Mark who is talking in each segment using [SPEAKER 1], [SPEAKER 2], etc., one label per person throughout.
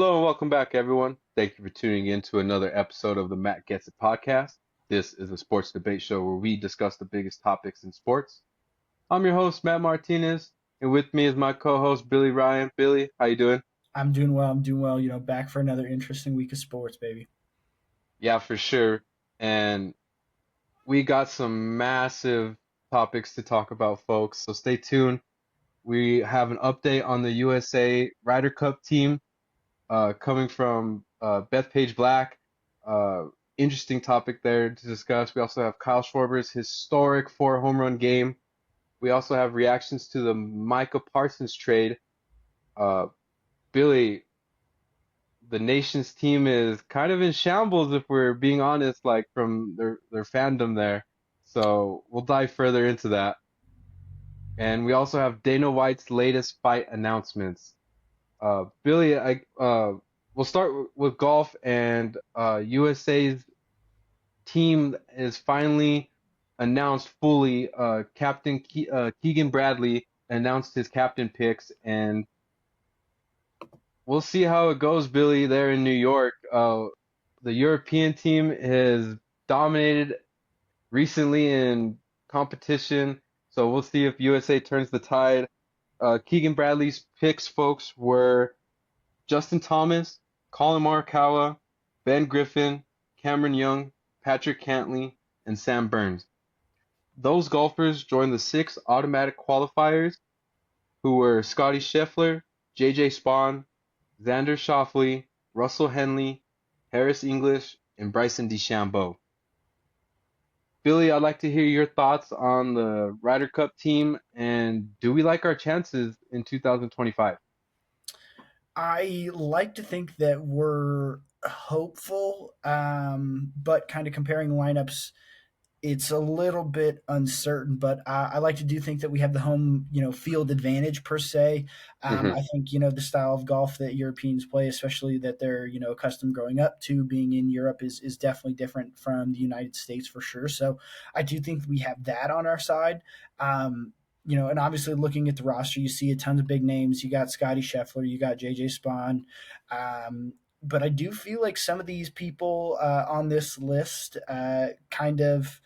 [SPEAKER 1] Hello and welcome back, everyone. Thank you for tuning in to another episode of the Matt Gets It podcast. This is a sports debate show where we discuss the biggest topics in sports. I'm your host, Matt Martinez, and with me is my co-host, Billy Ryan. Billy, how you doing?
[SPEAKER 2] I'm doing well. I'm doing well. Back for another interesting week of sports, baby.
[SPEAKER 1] Yeah, for sure. And we got some massive topics to talk about, folks. So stay tuned. We have an update on the USA Ryder Cup team coming from Bethpage Black. Uh, Interesting topic there to discuss. We also have Kyle Schwarber's historic 4 home run game. We also have reactions to the Micah Parsons trade. Uh, Billy, the nation's team is kind of in shambles if we're being honest, like from their fandom there. So we'll dive further into that. And we also have Dana White's latest fight announcements. Billy, we'll start with golf and USA's team is finally announced fully. Keegan Bradley announced his captain picks, and we'll see how it goes, Billy, there in New York. The European team has dominated recently in competition, so we'll see if USA turns the tide. Keegan Bradley's picks, folks, were Justin Thomas, Colin Morikawa, Ben Griffin, Cameron Young, Patrick Cantley, and Sam Burns. Those golfers joined the 6 automatic qualifiers who were Scotty Scheffler, J.J. Spaun, Xander Schauffele, Russell Henley, Harris English, and Bryson DeChambeau. Billy, I'd like to hear your thoughts on the Ryder Cup team, and do we like our chances in 2025?
[SPEAKER 2] I like to think that we're hopeful, but kind of comparing lineups, it's a little bit uncertain. But I like to do think that we have the home, field advantage per se.
[SPEAKER 1] Hmm.
[SPEAKER 2] I think the style of golf that Europeans play, especially that they're accustomed growing up to being in Europe, is definitely different from the United States for sure. So I do think we have that on our side. And obviously looking at the roster, you see a ton of big names. You got Scotty Scheffler, you got JJ Spawn. But I do feel like some of these people on this list kind of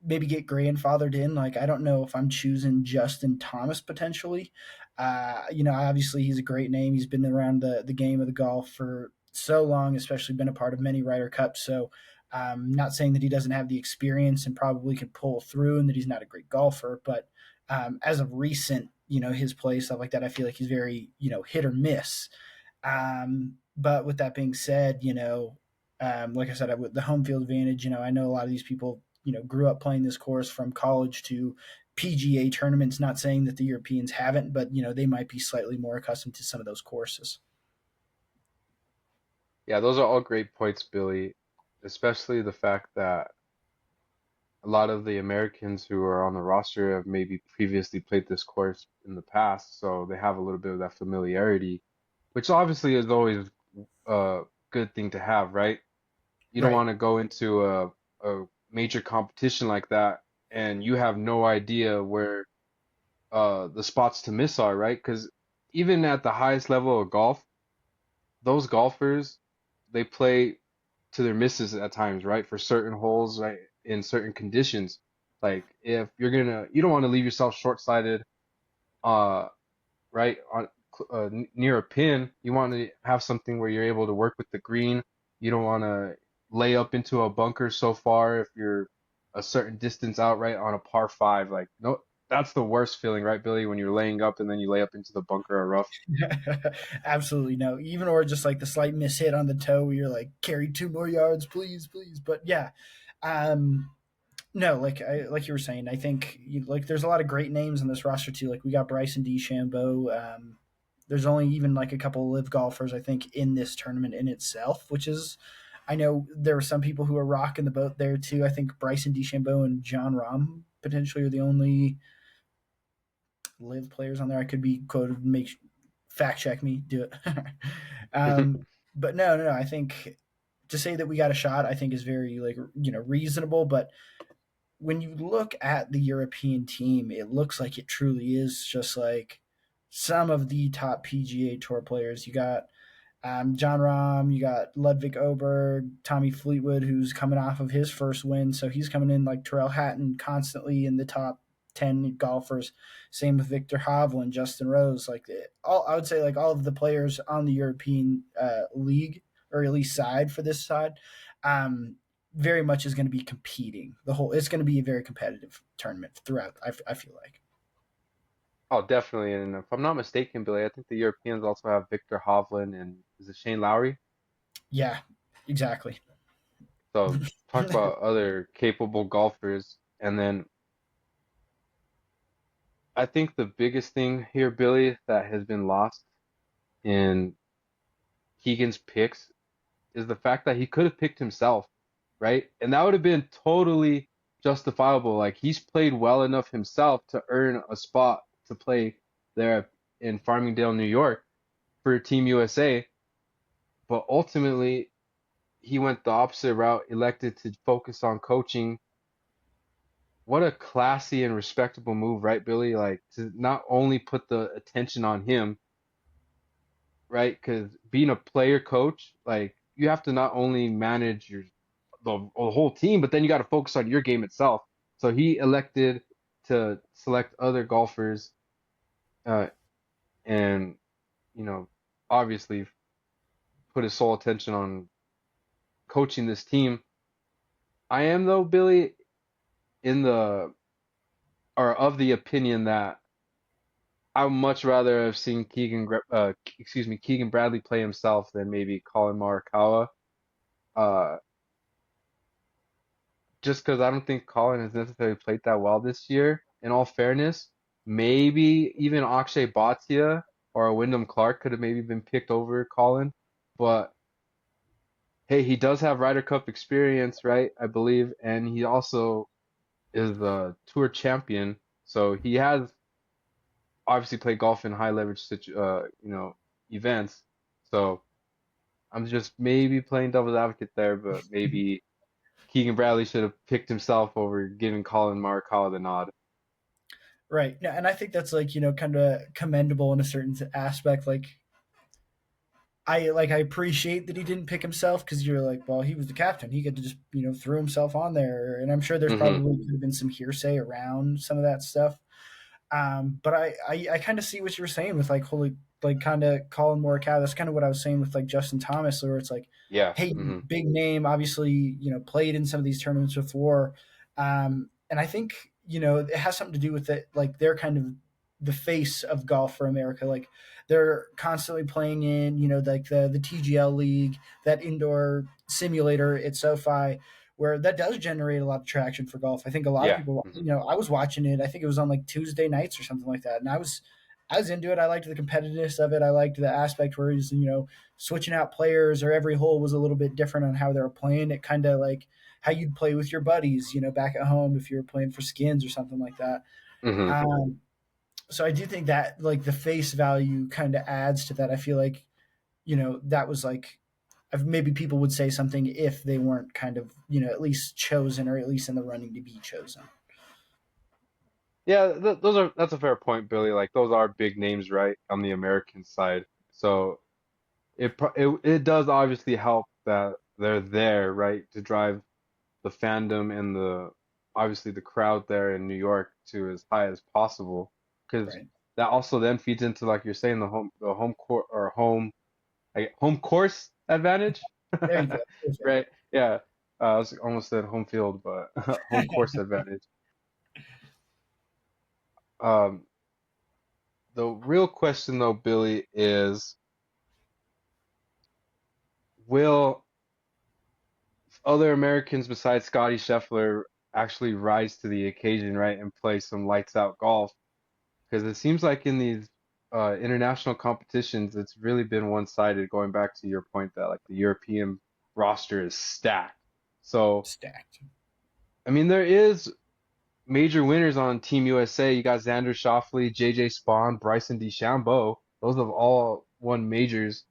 [SPEAKER 2] maybe get grandfathered in. Like, I don't know if I'm choosing Justin Thomas potentially. Obviously he's a great name. He's been around the game of the golf for so long, especially been a part of many Ryder Cups. So not saying that he doesn't have the experience and probably can pull through and that he's not a great golfer, but as of recent, his play, stuff like that, I feel like he's very, hit or miss. But with that being said, like I said, with the home field advantage, I know a lot of these people, grew up playing this course from college to PGA tournaments. Not saying that the Europeans haven't, but they might be slightly more accustomed to some of those courses.
[SPEAKER 1] Yeah, those are all great points, Billy, especially the fact that a lot of the Americans who are on the roster have maybe previously played this course in the past, so they have a little bit of that familiarity, which obviously is always a good thing to have, right? You don't
[SPEAKER 2] Right.
[SPEAKER 1] want to go into a major competition like that and you have no idea where the spots to miss are, right? Because even at the highest level of golf, those golfers they play to their misses at times, right? For certain holes, right? In certain conditions. Like if you don't want to leave yourself short-sighted, uh, right? Near a pin, you want to have something where you're able to work with the green. You don't want to lay up into a bunker so far if you're a certain distance out, right? On a par 5, like no, that's the worst feeling, right, Billy? When you're laying up and then you lay up into the bunker or rough.
[SPEAKER 2] Absolutely no. Even or just like the slight miss hit on the toe where you're like, carry 2 more yards, please, please. But yeah. Um no, like you were saying, I think like there's a lot of great names on this roster too. Like we got Bryson DeChambeau. There's only even like a couple of live golfers I think in this tournament in itself, which is I know there were some people who are rocking the boat there too. I think Bryson DeChambeau and John Rahm potentially are the only live players on there. I could be quoted. Make fact check me. Do it. um, but no. I think to say that we got a shot, I think is very like reasonable. But when you look at the European team, it looks like it truly is just like some of the top PGA Tour players. You got John Rahm, you got Ludwig Oberg, Tommy Fleetwood, who's coming off of his first win, so he's coming in like Terrell Hatton, constantly in the top 10 golfers. Same with Victor Hovland, Justin Rose. Like all, I would say like all of the players on the European league, or at least side for this side, um, very much is going to be competing. It's going to be a very competitive tournament throughout. I feel like.
[SPEAKER 1] Oh, definitely. And if I'm not mistaken, Billy, I think the Europeans also have Victor Hovland and is it Shane Lowry?
[SPEAKER 2] Yeah, exactly.
[SPEAKER 1] So talk about other capable golfers. And then I think the biggest thing here, Billy, that has been lost in Keegan's picks is the fact that he could have picked himself, right? And that would have been totally justifiable. Like he's played well enough himself to earn a spot to play there in Farmingdale, New York for Team USA. But ultimately, he went the opposite route, elected to focus on coaching. What a classy and respectable move, right, Billy? Like to not only put the attention on him, right? Because being a player coach, like you have to not only manage the whole team, but then you got to focus on your game itself. So he elected to select other golfers, uh, and you know, obviously put his sole attention on coaching this team. I am though, Billy, in the or of the opinion that I would much rather have seen Keegan Bradley play himself than maybe Colin Morikawa. Uh, just because I don't think Colin has necessarily played that well this year. In all fairness, maybe even Akshay Bhatia or a Wyndham Clark could have maybe been picked over Colin. But hey, he does have Ryder Cup experience, right? I believe, and he also is the tour champion, so he has obviously played golf in high leverage events. So I'm just maybe playing devil's advocate there, but maybe Keegan Bradley should have picked himself over giving Colin Morikawa the nod.
[SPEAKER 2] Right. Yeah, and I think that's like, kind of commendable in a certain aspect. I appreciate that he didn't pick himself, because you're like, well, he was the captain. He could just, threw himself on there. And I'm sure there's
[SPEAKER 1] Hmm.
[SPEAKER 2] probably could have been some hearsay around some of that stuff. But I kind of see what you were saying with like holy, like kind of Colin Morikawa. That's kind of what I was saying with like Justin Thomas, where it's like,
[SPEAKER 1] Yeah.
[SPEAKER 2] hey,
[SPEAKER 1] Hmm.
[SPEAKER 2] big name, obviously, played in some of these tournaments before. And I think, it has something to do with it. Like they're kind of the face of golf for America. Like they're constantly playing in, like the TGL league, that indoor simulator at SoFi, where that does generate a lot of traction for golf. I think a lot of
[SPEAKER 1] Yeah.
[SPEAKER 2] people,
[SPEAKER 1] Hmm.
[SPEAKER 2] I was watching it. I think it was on like Tuesday nights or something like that, and I was into it. I liked the competitiveness of it. I liked the aspect where he's, switching out players, or every hole was a little bit different on how they were playing. It kind of like how you'd play with your buddies, back at home if you were playing for skins or something like that.
[SPEAKER 1] Hmm.
[SPEAKER 2] Um, so I do think that like the face value kind of adds to that. I feel like, that was like, maybe people would say something if they weren't kind of, at least chosen, or at least in the running to be chosen.
[SPEAKER 1] Yeah, that's a fair point, Billy. Like those are big names, right, on the American side. So it does obviously help that they're there, right, to drive the fandom and the obviously the crowd there in New York to as high as possible, because
[SPEAKER 2] Right.
[SPEAKER 1] that also then feeds into like you're saying the home court or home course advantage,
[SPEAKER 2] There you go. Perfect.
[SPEAKER 1] right? Yeah, I was almost said home field, but home course advantage. Um, the real question though, Billy, is will other Americans besides Scotty Scheffler actually rise to the occasion, right, and play some lights out golf? Because it seems like in these international competitions, it's really been one-sided, going back to your point that like the European roster is stacked. So,
[SPEAKER 2] Stacked.
[SPEAKER 1] I mean, there is major winners on Team USA. You got Xander Schauffele, JJ Spawn, Bryson DeChambeau. Those have all won majors.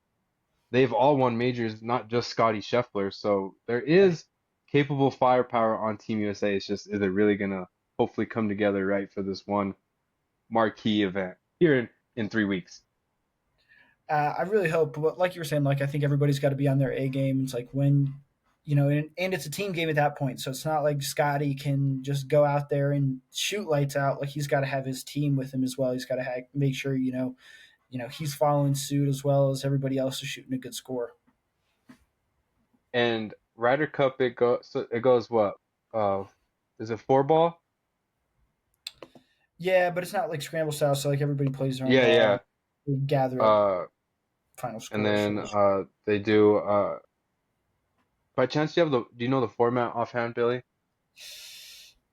[SPEAKER 1] They've all won majors, not just Scotty Scheffler. So there
[SPEAKER 2] Right.
[SPEAKER 1] is capable firepower on Team USA. It's just, is it really gonna hopefully come together right for this one marquee event here in 3 weeks?
[SPEAKER 2] I really hope, like you were saying, like I think everybody's got to be on their A game. It's like when, and it's a team game at that point. So it's not like Scotty can just go out there and shoot lights out. Like he's got to have his team with him as well. He's got to make sure he's following suit as well as everybody else is shooting a good score.
[SPEAKER 1] And Ryder Cup, it goes what? Uh, is it 4 ball?
[SPEAKER 2] Yeah, but it's not like scramble style. So like everybody plays their own
[SPEAKER 1] Yeah,
[SPEAKER 2] ball and
[SPEAKER 1] yeah.
[SPEAKER 2] they gather up
[SPEAKER 1] Uh,
[SPEAKER 2] final
[SPEAKER 1] and
[SPEAKER 2] scores for
[SPEAKER 1] then
[SPEAKER 2] this.
[SPEAKER 1] they do. By chance, do you know the format offhand, Billy?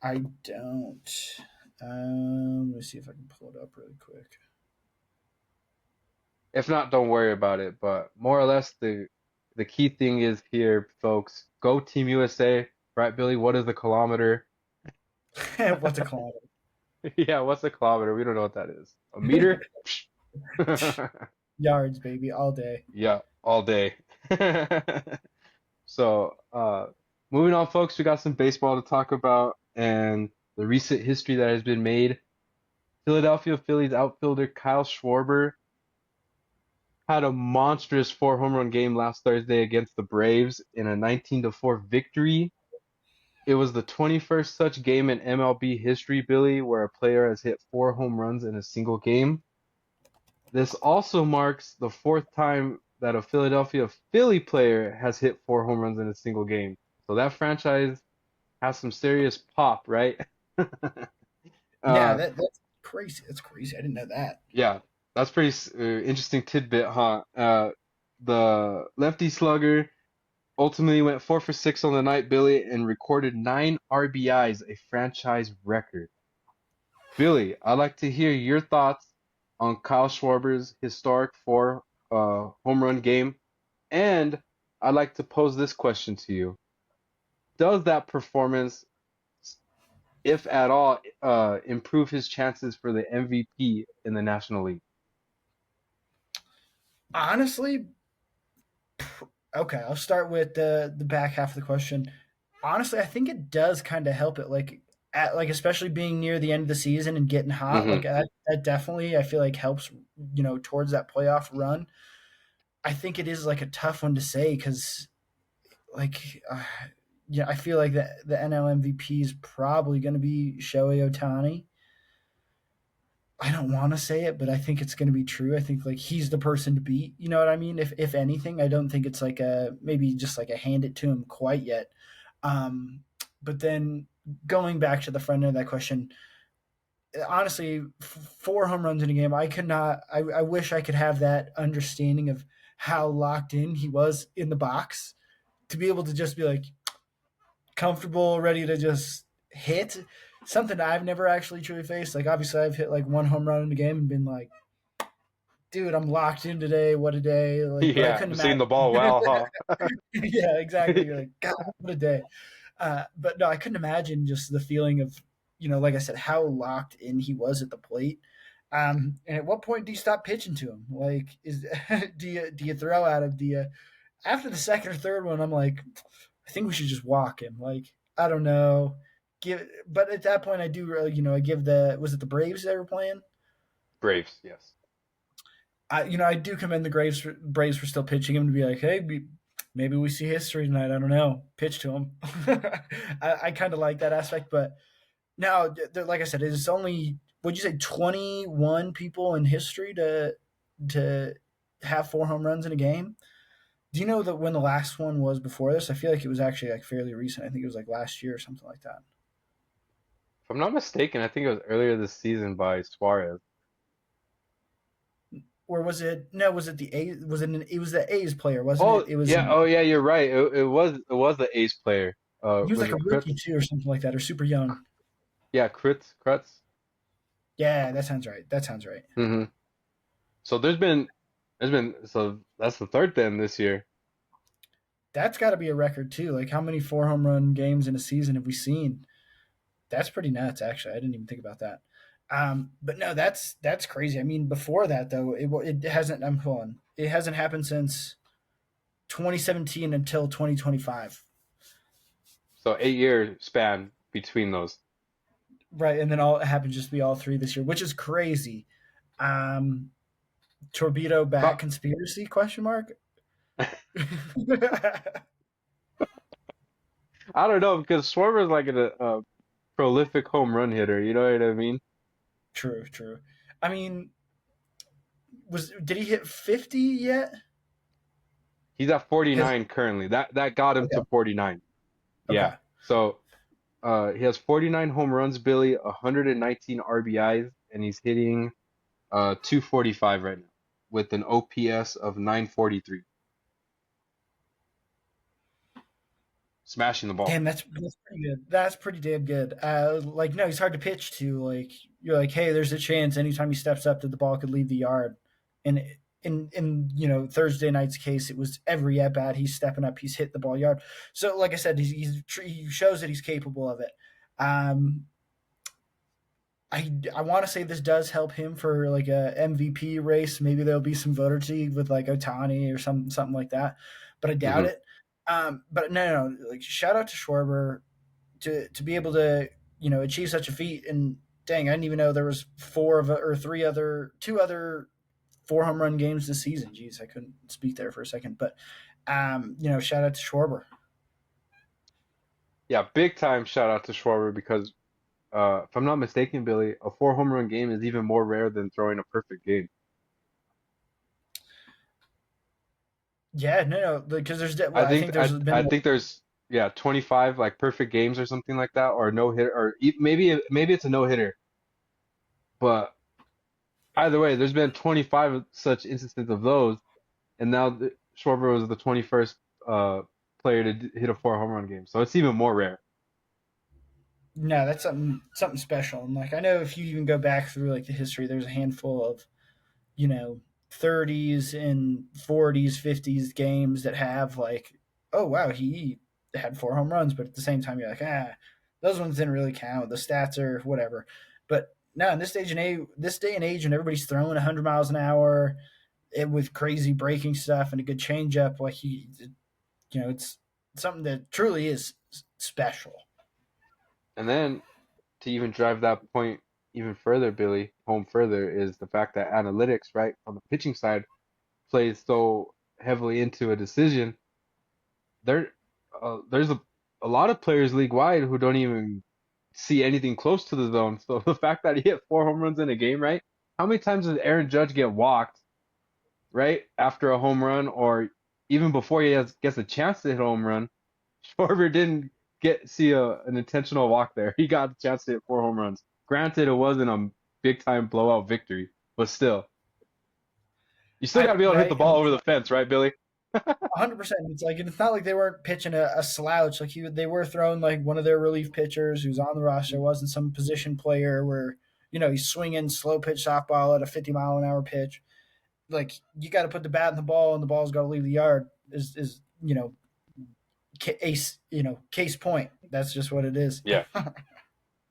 [SPEAKER 2] I don't. Let me see if I can pull it up really quick.
[SPEAKER 1] If not, don't worry about it. But more or less, the key thing is here, folks. Go Team USA, right, Billy? What is the kilometer?
[SPEAKER 2] What's a kilometer?
[SPEAKER 1] Yeah, what's a kilometer? We don't know what that is. A meter?
[SPEAKER 2] Yards, baby, all day.
[SPEAKER 1] Yeah, all day. So, moving on, folks, we got some baseball to talk about and the recent history that has been made. Philadelphia Phillies outfielder Kyle Schwarber had a monstrous 4 home run game last Thursday against the Braves in a 19-4 victory. It was the 21st such game in MLB history, Billy, where a player has hit 4 home runs in a single game. This also marks the fourth time that a Philadelphia Philly player has hit 4 home runs in a single game. So that franchise has some serious pop, right?
[SPEAKER 2] Yeah,
[SPEAKER 1] uh,
[SPEAKER 2] that's crazy. That's crazy. I didn't know that.
[SPEAKER 1] yeah, that's pretty interesting tidbit, huh? The lefty slugger ultimately went 4 for 6 on the night, Billy, and recorded 9 RBIs, a franchise record. Billy, I'd like to hear your thoughts on Kyle Schwarber's historic 4 home run game, and I'd like to pose this question to you. Does that performance, if at all, improve his chances for the MVP in the National League?
[SPEAKER 2] Honestly, okay, I'll start with the back half of the question. Honestly, I think it does kind of help it, like especially being near the end of the season and getting hot.
[SPEAKER 1] Hmm.
[SPEAKER 2] That definitely I feel like helps towards that playoff run. I think it is like a tough one to say because like yeah, I feel like the NL MVP is probably going to be Shohei Ohtani. I don't want to say it, but I think it's going to be true. I think like he's the person to beat. You know what I mean? If anything, I don't think it's like a maybe just like a hand it to him quite yet. Um, but then going back to the front end of that question, honestly, 4 home runs in a game, I could not. I wish I could have that understanding of how locked in he was in the box to be able to just be like comfortable, ready to just hit something I've never actually truly faced. Like obviously, I've hit like 1 home run in the game and been like, dude, I'm locked in today. What a day! Like, but I
[SPEAKER 1] Yeah,
[SPEAKER 2] couldn't
[SPEAKER 1] seeing the
[SPEAKER 2] imagine.
[SPEAKER 1] ball well, huh?
[SPEAKER 2] Yeah, exactly. You're like, God, what a day. But no, I couldn't imagine just the feeling of, like I said, how locked in he was at the plate. And at what point do you stop pitching to him? Like, do you throw at him? Do you after the second or third one? I'm like, I think we should just walk him. Like, I don't know. But at that point, I do really, I give was it the Braves that were playing?
[SPEAKER 1] Braves, yes.
[SPEAKER 2] I do commend the Braves for still pitching him to be like, hey, maybe we see history tonight. I don't know. Pitch to him. I kind of like that aspect, but now, like I said, it's only would you say 21 people in history to have 4 home runs in a game? Do you know that when the last one was before this? I feel like it was actually like fairly recent. I think it was like last year or something like that.
[SPEAKER 1] If I'm not mistaken, I think it was earlier this season by Suarez.
[SPEAKER 2] Or was it? No, was it the A? It was the A's player, wasn't it?
[SPEAKER 1] Oh
[SPEAKER 2] It was.
[SPEAKER 1] yeah, oh yeah, you're right. It was the ace player.
[SPEAKER 2] He was
[SPEAKER 1] Was
[SPEAKER 2] like a
[SPEAKER 1] it
[SPEAKER 2] rookie
[SPEAKER 1] Kritz?
[SPEAKER 2] too, or something like that, or super young.
[SPEAKER 1] Yeah, Kritz.
[SPEAKER 2] Yeah, that sounds right. That sounds right.
[SPEAKER 1] Hmm. So so that's the third then this year.
[SPEAKER 2] That's got to be a record too. Like, how many 4 home run games in a season have we seen? That's pretty nuts. Actually, I didn't even think about that. But no, that's crazy. I mean, before that though, it hasn't. I'm hold on. It hasn't happened since 2017 until 2025.
[SPEAKER 1] So 8 year span between those.
[SPEAKER 2] Right, and then all it happened just to be all three this year, which is crazy. Um, Torpedo bat
[SPEAKER 1] About,
[SPEAKER 2] conspiracy? Question mark.
[SPEAKER 1] I don't know because Schwarber is like a prolific home run hitter. You know what I mean?
[SPEAKER 2] True, true. I mean, was did he hit 50 yet?
[SPEAKER 1] He's at
[SPEAKER 2] Has
[SPEAKER 1] 49 currently. That got him
[SPEAKER 2] okay,
[SPEAKER 1] to 49. Yeah.
[SPEAKER 2] okay.
[SPEAKER 1] So he has 49 home runs, Billy, 119 RBIs, and he's hitting 245 right now with an OPS of 943. Smashing the ball.
[SPEAKER 2] Damn, that's pretty good. That's pretty damn good. Like no, he's hard to pitch to. Like you're like, hey, there's a chance anytime he steps up that the ball could leave the yard. And in Thursday night's case, it was every at bat he's stepping up, he's hit the ball yard. So like I said, he shows that he's capable of it. Um, I want to say this does help him for like a MVP race. Maybe there'll be some voter fatigue with like Otani or something like that, but I doubt
[SPEAKER 1] Hmm.
[SPEAKER 2] it. But no, like shout out to Schwarber to be able to achieve such a feat. And dang, I didn't even know there was two other 4 home run games this season. Jeez, I couldn't speak there for a second, but shout out to Schwarber.
[SPEAKER 1] Yeah, big time shout out to Schwarber because if I'm not mistaken, Billy, a four home run game is even more rare than throwing a perfect game.
[SPEAKER 2] Yeah, no, because
[SPEAKER 1] I
[SPEAKER 2] I
[SPEAKER 1] think
[SPEAKER 2] think there's
[SPEAKER 1] I
[SPEAKER 2] been
[SPEAKER 1] I think there's yeah 25 like perfect games or something like that or no hit or maybe it's a no hitter, but either way, there's been 25 such instances of those, and now Schwarber was the 21st player to hit a four home run game, so it's even more rare.
[SPEAKER 2] no, that's something special. And like I know if you even go back through like the history, there's a handful of you know 30s and 40s, 50s games that have like, oh wow, he had 4 home runs, but at the same time you're like, those ones didn't really count. The stats are whatever. But no, in this day and age, when everybody's throwing 100 miles an hour, with crazy breaking stuff and a good changeup, like it's something that truly is special.
[SPEAKER 1] And then to even drive that point even further, Billy, home further, is the fact that analytics, right, on the pitching side, plays so heavily into a decision. There's a lot of players league wide who don't even see anything close to the zone. So the fact that he hit four home runs in a game, right? How many times does Aaron Judge get walked, right, after a home run, or even before gets a chance to hit a home run? Schwarber didn't get see an intentional walk there. He got a chance to hit four home runs. Granted, it wasn't a big time blowout victory, but still, you still got to
[SPEAKER 2] I
[SPEAKER 1] be able to hit the
[SPEAKER 2] right,
[SPEAKER 1] ball over the fence, right, Billy?
[SPEAKER 2] 100%. It's like it's not like they weren't pitching a slouch. Like they were throwing like one of their relief pitchers who's on the roster. Wasn't some position player where he's swinging slow pitch softball at a 50-mile-an-hour pitch. Like you got to put the bat in the ball, and the ball's got to leave the yard. Is case case point. That's just what it is.
[SPEAKER 1] Yeah.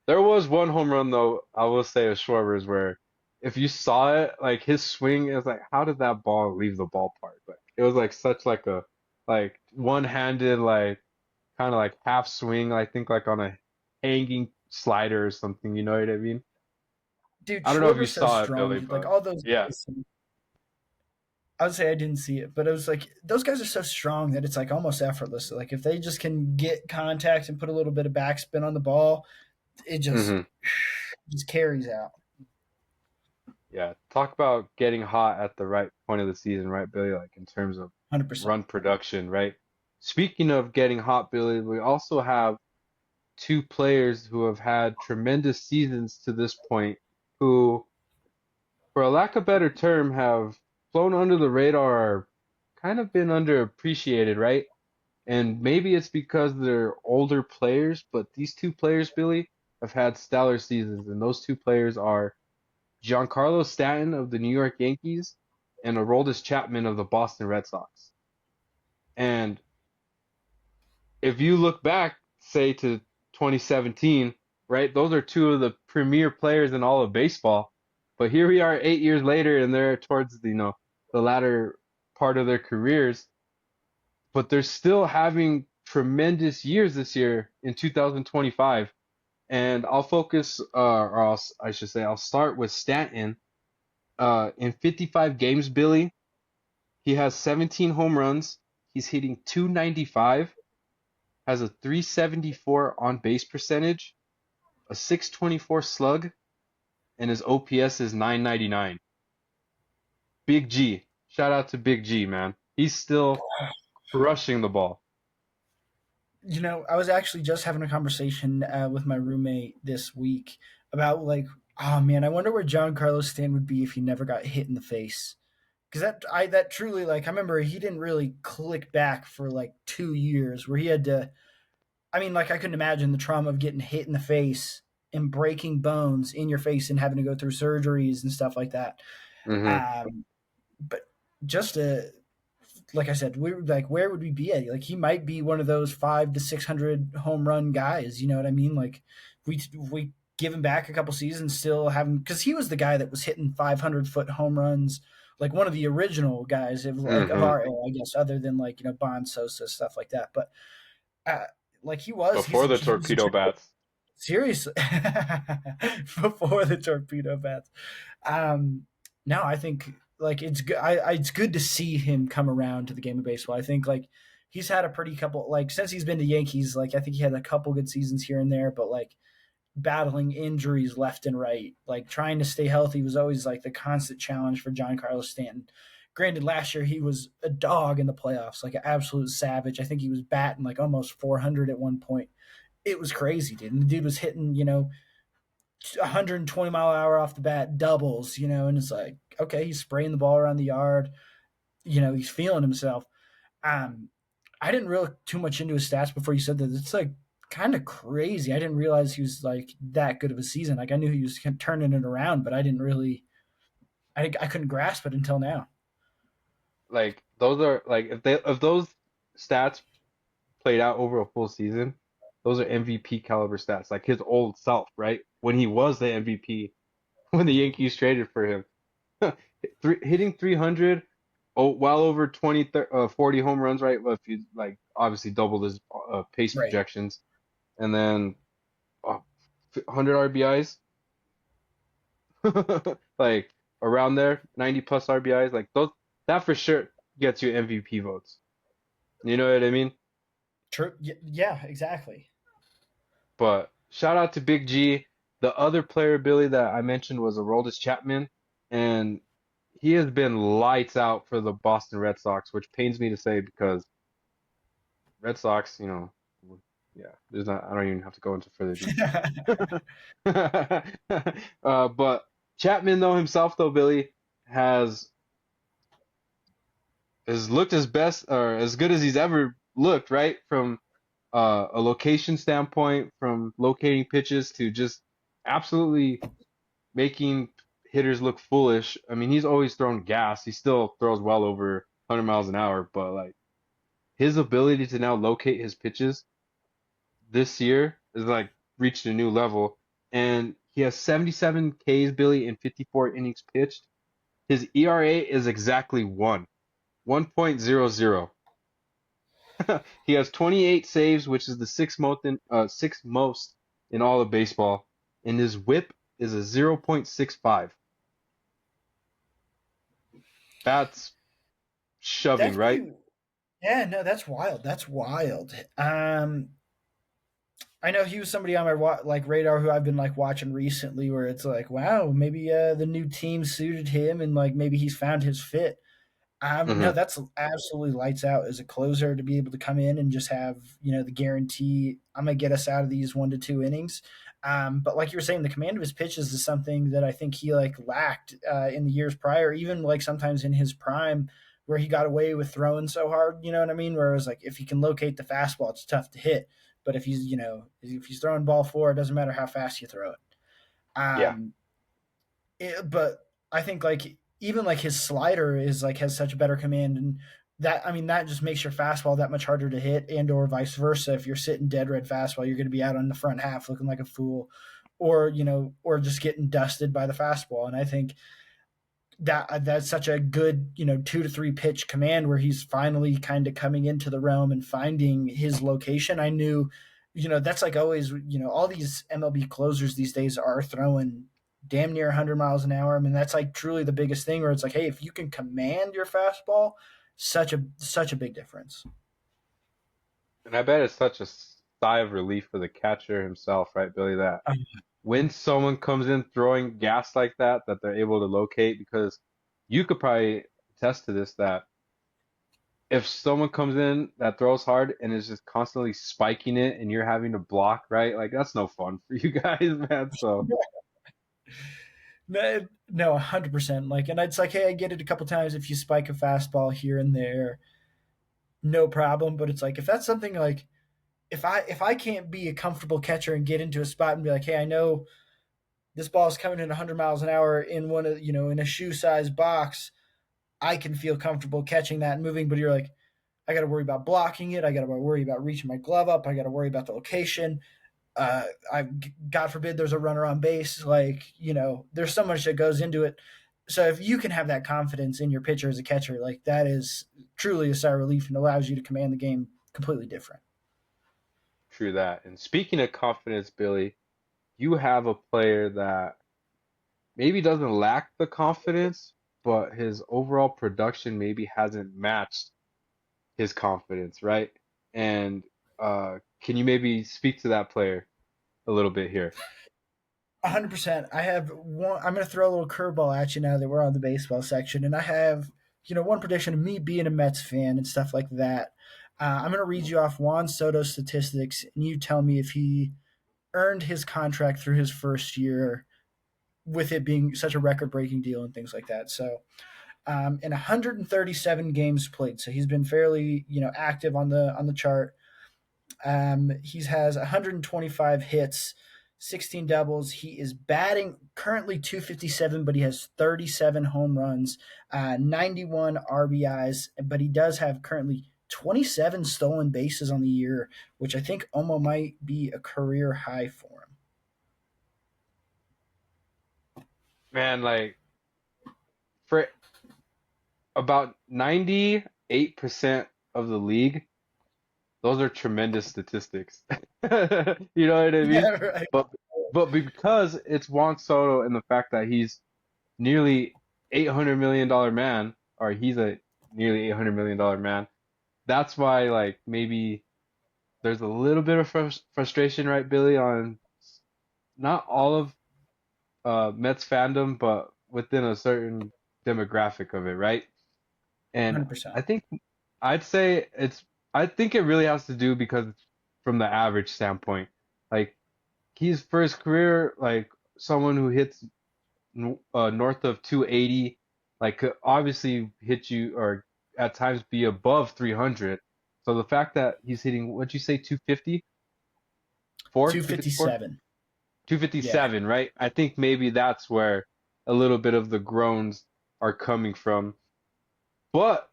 [SPEAKER 1] There was one home run though, I will say of Schwarber's where if you saw it, like his swing, it was like, how did that ball leave the ballpark? Like it was like such like a like one-handed like kind of like half swing, I think like on a hanging slider or something, you know what I mean?
[SPEAKER 2] Dude,
[SPEAKER 1] I don't know if you
[SPEAKER 2] Schwarber's so
[SPEAKER 1] saw it,
[SPEAKER 2] strong.
[SPEAKER 1] Billy,
[SPEAKER 2] Dude. Like
[SPEAKER 1] but
[SPEAKER 2] all those
[SPEAKER 1] yeah.
[SPEAKER 2] guys. I would say I didn't see it, but it was like those guys are so strong that it's like almost effortless. Like if they just can get contact and put a little bit of backspin on the ball, it just
[SPEAKER 1] Hmm.
[SPEAKER 2] just carries out.
[SPEAKER 1] Yeah. Talk about getting hot at the right point of the season, right, Billy? Like in terms of
[SPEAKER 2] 100%.
[SPEAKER 1] run production, right? Speaking of getting hot, Billy, we also have two players who have had tremendous seasons to this point, who, for a lack of better term, have flown under the radar, kind of been underappreciated, right? And maybe it's because they're older players, but these two players, Billy, have had stellar seasons, and those two players are Giancarlo Stanton of the New York Yankees and Aroldis Chapman of the Boston Red Sox. And if you look back, say to 2017, right, those are two of the premier players in all of baseball. But here we are 8 years later, and they're towards the latter part of their careers, but they're still having tremendous years this year in 2025. And I'll focus, I should say, I'll start with Stanton. In 55 games, Billy, he has 17 home runs. He's hitting 295, has a 374 on base percentage, a 624 slug, and his OPS is 999. Big G. Shout out to Big G, man. He's still crushing the ball.
[SPEAKER 2] I was actually just having a conversation with my roommate this week about like, oh man, I wonder where John Carlos Stanton would be if he never got hit in the face. Because that truly, like, I remember he didn't really click back for like 2 years where he had to. I mean, like, I couldn't imagine the trauma of getting hit in the face and breaking bones in your face and having to go through surgeries and stuff like that.
[SPEAKER 1] Hmm.
[SPEAKER 2] But just to, like I said, we like, where would we be at? Like, he might be one of those 500 to 600 home run guys. You know what I mean? Like, we give him back a couple seasons, still have him, because he was the guy that was hitting 500-foot home runs, like one of the original guys of like of
[SPEAKER 1] Hmm.
[SPEAKER 2] our era, I guess, other than like Bond, Sosa, stuff like that. But uh, like he was,
[SPEAKER 1] Before the
[SPEAKER 2] he was a
[SPEAKER 1] torpedo bats.
[SPEAKER 2] seriously before the torpedo bats. Um, no, I think like it's good. It's good to see him come around to the game of baseball. I think like he's had a pretty couple like since he's been to Yankees. Like I think he had a couple good seasons here and there, but like battling injuries left and right, like trying to stay healthy was always like the constant challenge for John Carlos Stanton. Granted, last year he was a dog in the playoffs, like an absolute savage. I think he was batting like almost 400 at one point. It was crazy, dude. And the dude was hitting, 120-mile-an-hour off the bat doubles, and it's like, okay, he's spraying the ball around the yard. He's feeling himself. Um, I didn't really look too much into his stats before you said that. It's like kind of crazy. I didn't realize he was like that good of a season. Like I knew he was turning it around, but I didn't really, I couldn't grasp it until now.
[SPEAKER 1] Like those are like if those stats played out over a full season, those are MVP caliber stats. Like his old self, right? When he was the MVP, when the Yankees traded for him, hitting 300, oh, well over 20, 40 home runs, right? Well, if you like, obviously doubled his pace
[SPEAKER 2] Right.
[SPEAKER 1] projections, and then 100 RBIs, like around there, 90 plus RBIs, like those, that for sure gets you MVP votes. You know what I mean?
[SPEAKER 2] True. Yeah, exactly.
[SPEAKER 1] But shout out to Big G. The other player, Billy, that I mentioned was Aroldis Chapman, and he has been lights out for the Boston Red Sox, which pains me to say because Red Sox, yeah, there's not. I don't even have to go into further detail. But Chapman, though himself, though Billy has looked his best or as good as he's ever looked, right? From a location standpoint, from locating pitches to just absolutely making hitters look foolish. I mean, he's always thrown gas. He still throws well over 100 miles an hour, but like his ability to now locate his pitches this year is like reached a new level. And he has 77 Ks, Billy, in 54 innings pitched. His ERA is exactly 1.00. He has 28 saves, which is the sixth most in all of baseball, and his WHIP is a 0.65. That's shoving,
[SPEAKER 2] That's
[SPEAKER 1] right?
[SPEAKER 2] pretty. Yeah, no, that's wild. That's wild. I know he was somebody on my like radar who I've been like watching recently, where it's like, wow, maybe the new team suited him, and like maybe he's found his fit. No,
[SPEAKER 1] Hmm.
[SPEAKER 2] that's absolutely lights out as a closer to be able to come in and just have the guarantee I'm gonna get us out of these 1 to 2 innings. But like you were saying, the command of his pitches is something that I think he like lacked in the years prior, even like sometimes in his prime, where he got away with throwing so hard. You know what I mean? Where it was like if he can locate the fastball, it's tough to hit. But if he's throwing ball four, it doesn't matter how fast you throw it.
[SPEAKER 1] Yeah,
[SPEAKER 2] Um, but I think like even like his slider is like has such a better command, and that I mean that just makes your fastball that much harder to hit, and or vice versa. If you're sitting dead red fastball, you're going to be out on the front half looking like a fool, or just getting dusted by the fastball. And I think that's such a good 2 to 3 pitch command where he's finally kind of coming into the realm and finding his location. I knew, that's like always, all these MLB closers these days are throwing damn near 100 miles an hour. I mean, that's like truly the biggest thing where it's like, hey, if you can command your fastball, such a big difference.
[SPEAKER 1] And I bet it's such a sigh of relief for the catcher himself, right, Billy, that when someone comes in throwing gas like that they're able to locate, because you could probably attest to this, that if someone comes in that throws hard and is just constantly spiking it and you're having to block, right? Like that's no fun for you guys, man. So
[SPEAKER 2] No, no, 100%. Like, and it's like, hey, I get it a couple times if you spike a fastball here and there, no problem. But it's like if that's something like if I can't be a comfortable catcher and get into a spot and be like, hey, I know this ball is coming in 100 miles an hour in one of in a shoe size box, I can feel comfortable catching that and moving. But you're like, I got to worry about blocking it. I got to worry about reaching my glove up. I got to worry about the location. I God forbid there's a runner on base. Like there's so much that goes into it. So if you can have that confidence in your pitcher as a catcher, like that is truly a sigh of relief and allows you to command the game completely different.
[SPEAKER 1] true that. And speaking of confidence, Billy, you have a player that maybe doesn't lack the confidence, but his overall production maybe hasn't matched his confidence, right? And can you maybe speak to that player a little bit here?
[SPEAKER 2] 100%. I have one. I'm going to throw a little curveball at you now that we're on the baseball section, and I have one prediction of me being a Mets fan and stuff like that. I'm going to read you off Juan Soto's statistics, and you tell me if he earned his contract through his first year, with it being such a record-breaking deal and things like that. So, in 137 games played, so he's been fairly active on the chart. He has 125 hits, 16 doubles. He is batting currently 257, but he has 37 home runs, 91 RBIs, but he does have currently 27 stolen bases on the year, which I think almost might be a career high for him.
[SPEAKER 1] Man, like for about 98% of the league, those are tremendous statistics. You know what I mean?
[SPEAKER 2] Yeah, right.
[SPEAKER 1] But but because it's Juan Soto and the fact that he's nearly $800 million man, or he's a nearly $800 million man, that's why like maybe there's a little bit of frustration, right, Billy, on not all of Mets fandom, but within a certain demographic of it, right? And
[SPEAKER 2] 100%.
[SPEAKER 1] I think I'd say I think it really has to do because from the average standpoint, like he's for his career, like someone who hits north of 280, like could obviously hit you or at times be above 300. So the fact that he's hitting, what'd you say, 254, 254,
[SPEAKER 2] 257. Yeah.
[SPEAKER 1] 257, right? I think maybe that's where a little bit of the groans are coming from. But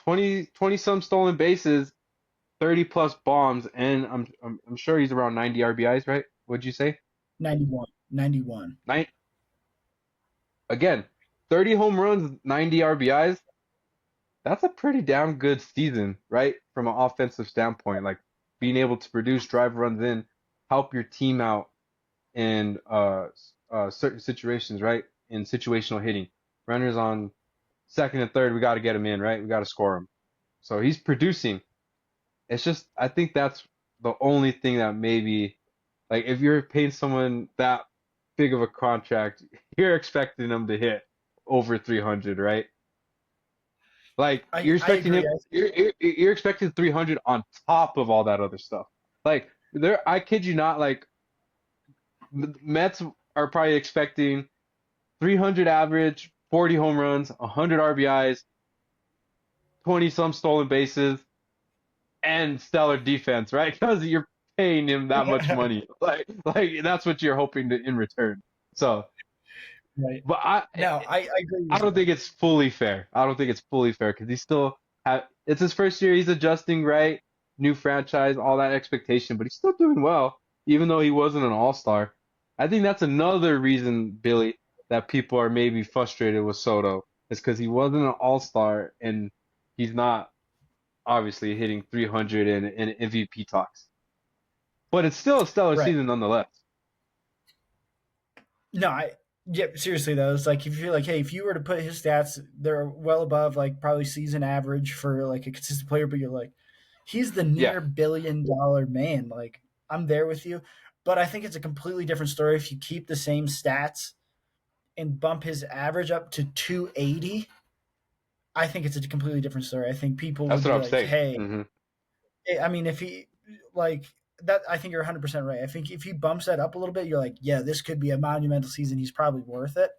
[SPEAKER 1] 20 some stolen bases, 30 plus bombs, and I'm sure he's around 90 RBIs, right? What'd you say?
[SPEAKER 2] 91. 91.
[SPEAKER 1] Nine again, 30 home runs, 90 RBIs. That's a pretty damn good season, right? From an offensive standpoint, like being able to produce, drive runs in, help your team out in certain situations, right? In situational hitting, runners on second and third, we got to get him in, right? We got to score him. So he's producing. It's just I think that's the only thing that maybe like if you're paying someone that big of a contract, you're expecting them to hit over 300, right? Like you're
[SPEAKER 2] I
[SPEAKER 1] expecting
[SPEAKER 2] agree.
[SPEAKER 1] him, you're expecting 300 on top of all that other stuff. Like there, I kid you not, like Mets are probably expecting 300 average, 40 home runs, 100 RBIs, 20 some stolen bases, and stellar defense, right? Because you're paying him that much money. Like that's what you're hoping to in return. So,
[SPEAKER 2] Right.
[SPEAKER 1] but
[SPEAKER 2] No, I agree
[SPEAKER 1] I
[SPEAKER 2] with
[SPEAKER 1] don't
[SPEAKER 2] you.
[SPEAKER 1] think it's fully fair. I don't think it's fully fair because he still have it's his first year. He's adjusting, right? New franchise, all that expectation, but he's still doing well, even though he wasn't an all-star. I think that's another reason, Billy, that people are maybe frustrated with Soto is because he wasn't an all-star and he's not obviously hitting 300 in MVP talks. But it's still a stellar
[SPEAKER 2] Right.
[SPEAKER 1] season nonetheless.
[SPEAKER 2] No, Yeah, seriously though, it's like if you're like, hey, if you were to put his stats, they're well above like probably season average for like a consistent player, but you're like, he's the
[SPEAKER 1] Yeah,
[SPEAKER 2] near $1 billion man. Like, I'm there with you, but I think it's a completely different story if you keep the same stats and bump his average up to 280. I think it's a completely different story. I think people
[SPEAKER 1] that's
[SPEAKER 2] would
[SPEAKER 1] what
[SPEAKER 2] be
[SPEAKER 1] I'm
[SPEAKER 2] like,
[SPEAKER 1] saying.
[SPEAKER 2] hey,
[SPEAKER 1] Hmm.
[SPEAKER 2] I mean, if he like that, I think you're 100% right. I think if he bumps that up a little bit, you're like, yeah, this could be a monumental season. He's probably worth it.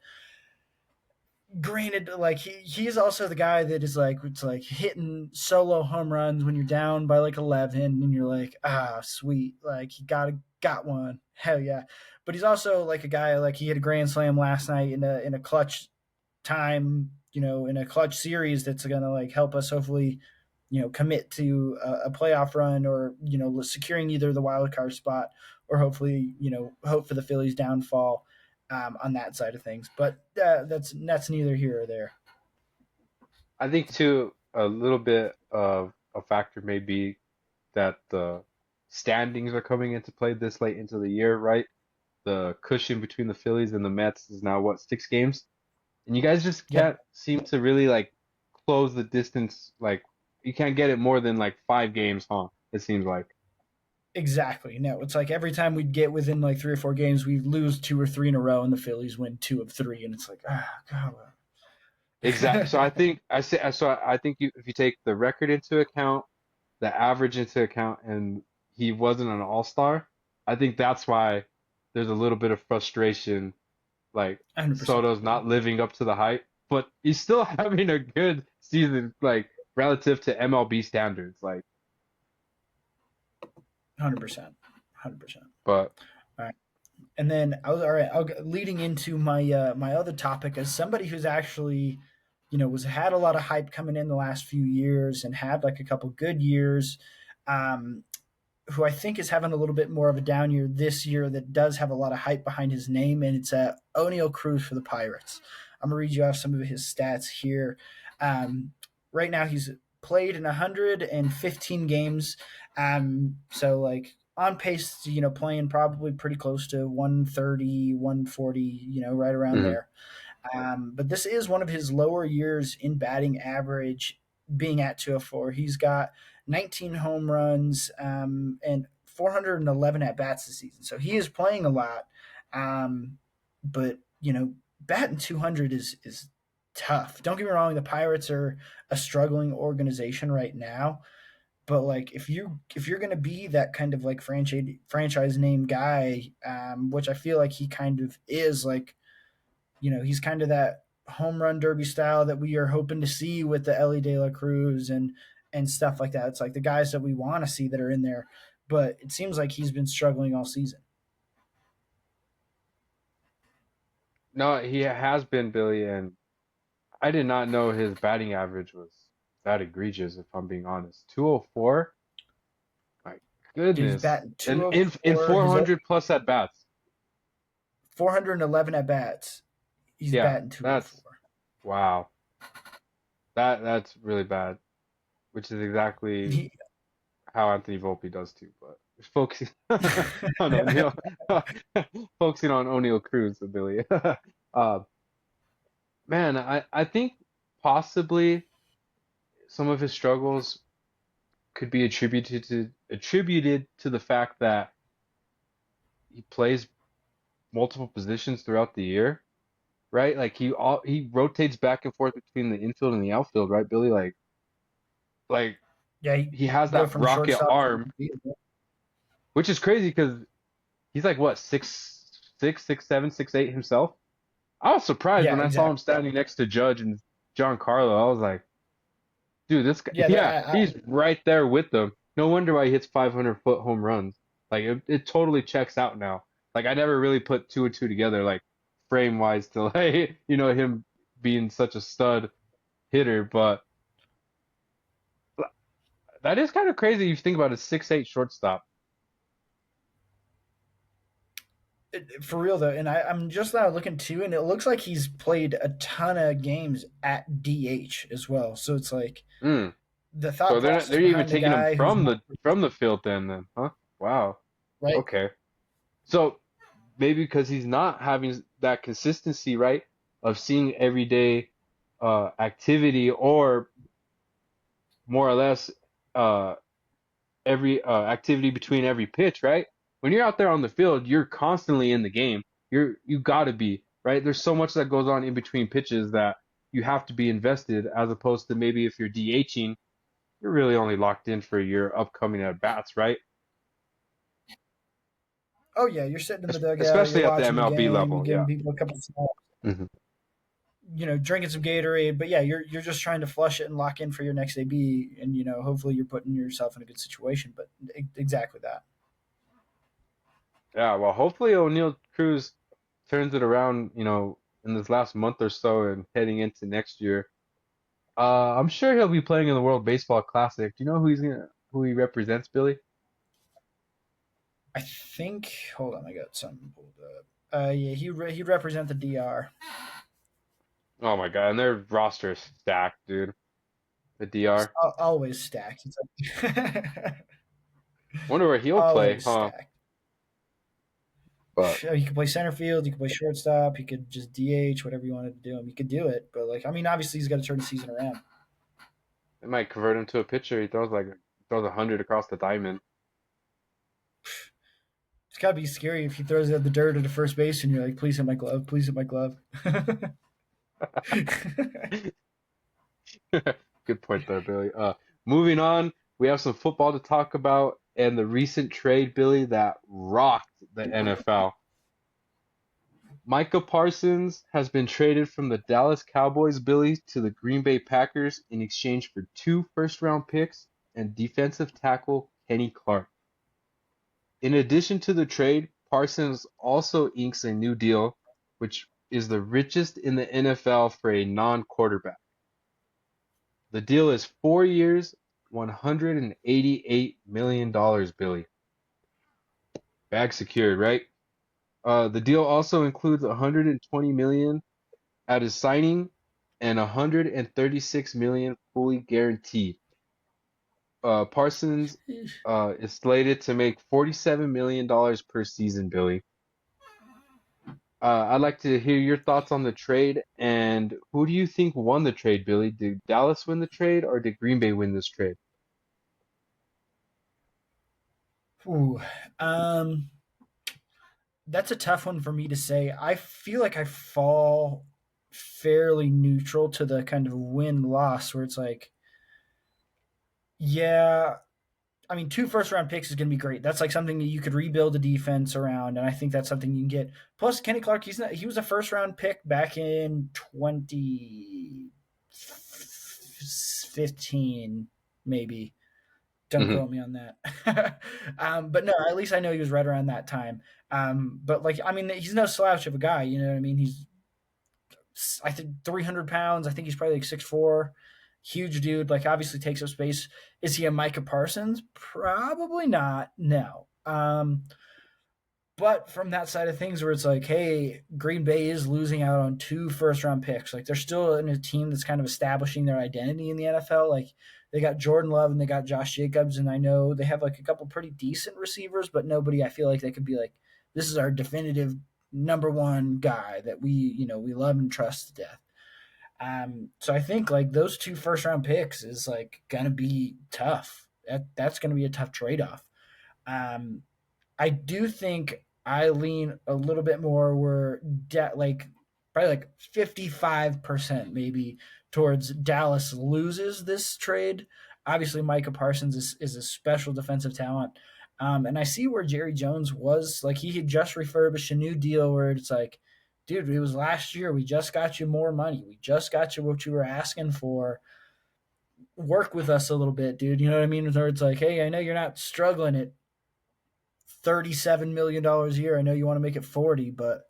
[SPEAKER 2] Granted, like he's also the guy that is like it's like hitting solo home runs when you're down by like 11 and you're like, ah, sweet, like he got one, hell yeah. But he's also like a guy like he hit a grand slam last night in a clutch time, in a clutch series that's gonna like help us hopefully, commit to a playoff run or securing either the wild card spot or hopefully hope for the Phillies downfall on that side of things. But that's neither here or there.
[SPEAKER 1] I think too, a little bit of a factor may be that the standings are coming into play this late into the year, right? The cushion between the Phillies and the Mets is now what, 6 games? And you guys just
[SPEAKER 2] Yep,
[SPEAKER 1] can't seem to really like close the distance. Like you can't get it more than like 5 games, huh? It seems like.
[SPEAKER 2] exactly. No, it's like every time we'd get within like 3 or 4 games, we lose two or three in a row, and the Phillies win two of three, and it's like,
[SPEAKER 1] Exactly. So I
[SPEAKER 2] God.
[SPEAKER 1] think I think if you take the record into account, the average into account, and he wasn't an all-star, I think that's why there's a little bit of frustration. Like
[SPEAKER 2] 100%.
[SPEAKER 1] Soto's not living up to the hype, but he's still having a good season, like relative to MLB standards. Like,
[SPEAKER 2] 100%. 100%.
[SPEAKER 1] but
[SPEAKER 2] All right. And then I was all right. Leading into my other topic as somebody who's actually, was had a lot of hype coming in the last few years and had like a couple good years. Um, who I think is having a little bit more of a down year this year that does have a lot of hype behind his name, and it's O'Neal Cruz for the Pirates. I'm gonna read you off some of his stats here. Um, right now, he's played in 115 games, so like on pace to playing probably pretty close to 130, 140, right around
[SPEAKER 1] mhm.
[SPEAKER 2] there. But this is one of his lower years in batting average, being at 204. He's got 19 home runs and 411 at bats this season. So he is playing a lot. But, batting 200 is tough. Don't get me wrong, the Pirates are a struggling organization right now. But like if you're gonna be that kind of like franchise name guy, which I feel like he kind of is, like he's kind of that home run derby style that we are hoping to see with the Ellie De La Cruz and stuff like that. It's like the guys that we want to see that are in there, but it seems like he's been struggling all season.
[SPEAKER 1] No, he has been Billy, and I did not know his batting average was that egregious, if I'm being honest. 204? My
[SPEAKER 2] Dude, he's
[SPEAKER 1] goodness.
[SPEAKER 2] batting
[SPEAKER 1] And in
[SPEAKER 2] 204. His
[SPEAKER 1] 400 plus at bats.
[SPEAKER 2] 411 at bats. He's
[SPEAKER 1] Yeah,
[SPEAKER 2] batting 204.
[SPEAKER 1] that's wow. That's really bad, which is exactly
[SPEAKER 2] He,
[SPEAKER 1] how Anthony Volpe does too, but focusing on O'Neal, focusing on O'Neal Cruz, Billy. Uh, man, I think possibly some of his struggles could be attributed to the fact that he plays multiple positions throughout the year, right? Like he rotates back and forth between the infield and the outfield, right, Billy? Like
[SPEAKER 2] yeah, he
[SPEAKER 1] he has
[SPEAKER 2] go
[SPEAKER 1] that
[SPEAKER 2] from
[SPEAKER 1] rocket
[SPEAKER 2] shortstop to
[SPEAKER 1] arm, which is crazy because he's like what 6'6", 6'7", 6'8" himself. I was surprised
[SPEAKER 2] yeah,
[SPEAKER 1] when I saw
[SPEAKER 2] exactly.
[SPEAKER 1] him standing next to Judge and Giancarlo. I was like, dude, this guy,
[SPEAKER 2] Yeah,
[SPEAKER 1] yeah, he's right there with them. No wonder why he hits 500-foot home runs. Like it totally checks out now. Like I never really put two and two together, like frame wise to like him being such a stud hitter, but that is kind of crazy if you think about a 6'8" shortstop.
[SPEAKER 2] for real though, and I'm just now looking too, and it looks like he's played a ton of games at DH as well. So it's like
[SPEAKER 1] Mm.
[SPEAKER 2] the thought
[SPEAKER 1] So they're
[SPEAKER 2] process
[SPEAKER 1] even
[SPEAKER 2] behind the
[SPEAKER 1] taking him
[SPEAKER 2] guy who's not
[SPEAKER 1] from the field then, huh? Wow.
[SPEAKER 2] right.
[SPEAKER 1] Okay. So maybe because he's not having that consistency, right, of seeing everyday activity, or more or less uh every activity between every pitch, right? When you're out there on the field, you're constantly in the game. You got to be, right? There's so much that goes on in between pitches that you have to be invested, as opposed to maybe if you're DHing, you're really only locked in for your upcoming at bats, right?
[SPEAKER 2] Oh yeah, you're sitting in the dugout, you're
[SPEAKER 1] Especially at the
[SPEAKER 2] watching the
[SPEAKER 1] MLB
[SPEAKER 2] game, you're
[SPEAKER 1] level, yeah.
[SPEAKER 2] giving people a couple snaps,
[SPEAKER 1] Hmm.
[SPEAKER 2] drinking some Gatorade. But yeah, you're just trying to flush it and lock in for your next AB, and hopefully you're putting yourself in a good situation. But exactly that.
[SPEAKER 1] Yeah, well, hopefully O'Neal Cruz turns it around, in this last month or so and heading into next year. I'm sure he'll be playing in the World Baseball Classic. Do you know who he represents, Billy?
[SPEAKER 2] I think. Hold on, I got something pulled up. Yeah, he'd represent the DR.
[SPEAKER 1] Oh my God, and their roster is stacked, dude. The DR.
[SPEAKER 2] Always stacked. It's like
[SPEAKER 1] Wonder where he'll play,
[SPEAKER 2] always
[SPEAKER 1] huh?
[SPEAKER 2] stacked.
[SPEAKER 1] But
[SPEAKER 2] He could play center field. He could play shortstop. He could just DH, whatever you wanted to do him. He could do it, but obviously he's got to turn the season around.
[SPEAKER 1] it might convert him to a pitcher. He throws 100 across the diamond.
[SPEAKER 2] It's got to be scary if he throws out the dirt at the first base and you're like, please hit my glove, please hit my glove.
[SPEAKER 1] Good point there, Billy. Moving on, we have some football to talk about and the recent trade, Billy, that rocked the NFL. Micah Parsons has been traded from the Dallas Cowboys, Billy, to the Green Bay Packers in exchange for 2 first-round picks and defensive tackle Kenny Clark. In addition to the trade, Parsons also inks a new deal, which is the richest in the NFL for a non-quarterback. The deal is 4 years, $188 million, Billy. Bag secured, right? The deal also includes 120 million at his signing and 136 million fully guaranteed. Parsons is slated to make $47 million per season, Billy. I'd like to hear your thoughts on the trade, and who do you think won the trade, Billy? Did Dallas win the trade, or did Green Bay win this trade?
[SPEAKER 2] Ooh, um, that's a tough one for me to say. I feel like I fall fairly neutral to the kind of win loss where it's like, yeah, 2 first round picks is going to be great. That's like something that you could rebuild a defense around, and I think that's something you can get. Plus, Kenny Clark, he was a first round pick back in 2015, maybe. Don't
[SPEAKER 1] Hmm.
[SPEAKER 2] quote me on that. But no, at least I know he was right around that time. But he's no slouch of a guy. You know what I mean? He's, I think, 300 pounds. I think he's probably like 6'4", huge dude. Like, obviously takes up space. Is he a Micah Parsons? Probably not. No. But from that side of things, where it's like, hey, Green Bay is losing out on 2 first round picks. Like, they're still in a team that's kind of establishing their identity in the NFL. Like, they got Jordan Love and they got Josh Jacobs, and I know they have like a couple pretty decent receivers, but nobody I feel like they could be like, this is our definitive number one guy that we love and trust to death. So I think like those 2 first round picks is like gonna be tough. That's gonna be a tough trade off. Um, I do think I lean a little bit more where like probably like 55% maybe towards Dallas loses this trade. Obviously, Micah Parsons is a special defensive talent. And I see where Jerry Jones was. Like, he had just refurbished a new deal where it's like, dude, it was last year. We just got you more money. We just got you what you were asking for. Work with us a little bit, dude. You know what I mean? Where it's like, hey, I know you're not struggling at $37 million a year. I know you want to make it 40, but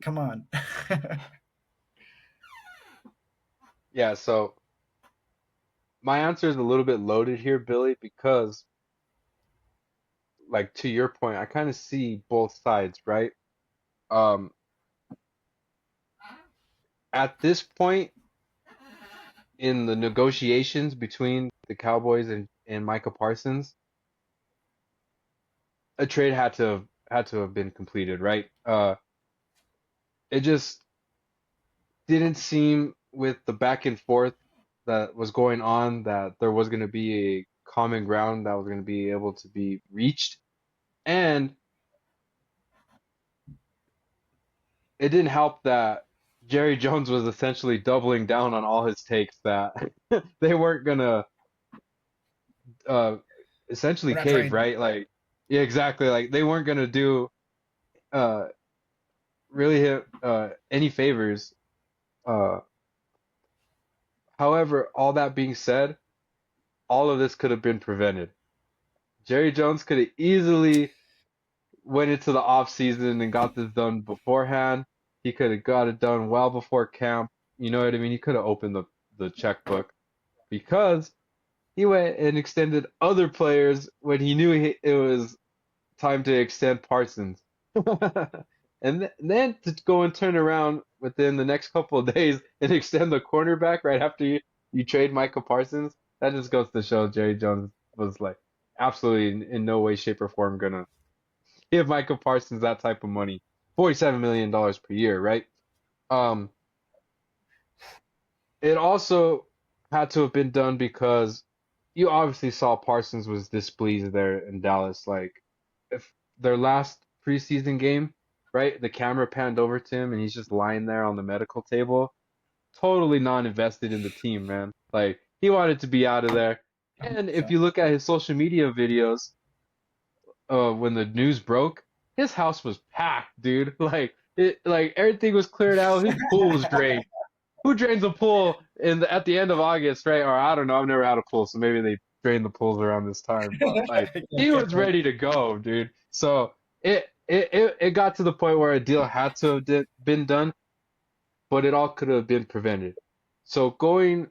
[SPEAKER 2] come on.
[SPEAKER 1] Yeah, so my answer is a little bit loaded here, Billy, because, like, to your point, I kind of see both sides, right? Um, at this point in the negotiations between the Cowboys and Micah Parsons, a trade had to have been completed, right? it just didn't seem with the back and forth that was going on that there was going to be a common ground that was going to be able to be reached. And it didn't help that Jerry Jones was essentially doubling down on all his takes that they weren't going to uh, essentially
[SPEAKER 2] We're not
[SPEAKER 1] cave,
[SPEAKER 2] trading.
[SPEAKER 1] right? Like, yeah, exactly. Like, they weren't going to do uh, really any favors. Uh, However, all that being said, all of this could have been prevented. Jerry Jones could have easily went into the off season and got this done beforehand. He could have got it done well before camp. You know what I mean? He could have opened the checkbook because he went and extended other players when he knew it was time to extend Parsons. And then to go and turn around within the next couple of days and extend the cornerback right after you trade Micah Parsons, that just goes to show Jerry Jones was like absolutely in no way, shape, or form gonna give Micah Parsons that type of money. $47 million per year, right? Um, it also had to have been done because you obviously saw Parsons was displeased there in Dallas. Like, if their last preseason game, right, the camera panned over to him and he's just lying there on the medical table, totally non-invested in the team, man. Like, he wanted to be out of there. And if you look at his social media videos, when the news broke, his house was packed, dude. Like everything was cleared out. His pool was drained. Who drains a pool at the end of August, right? Or I don't know. I've never had a pool, so maybe they drain the pools around this time. But like
[SPEAKER 2] Yeah,
[SPEAKER 1] he
[SPEAKER 2] good
[SPEAKER 1] was
[SPEAKER 2] point.
[SPEAKER 1] ready to go, dude. So it got to the point where a deal had to have been done, but it all could have been prevented. So going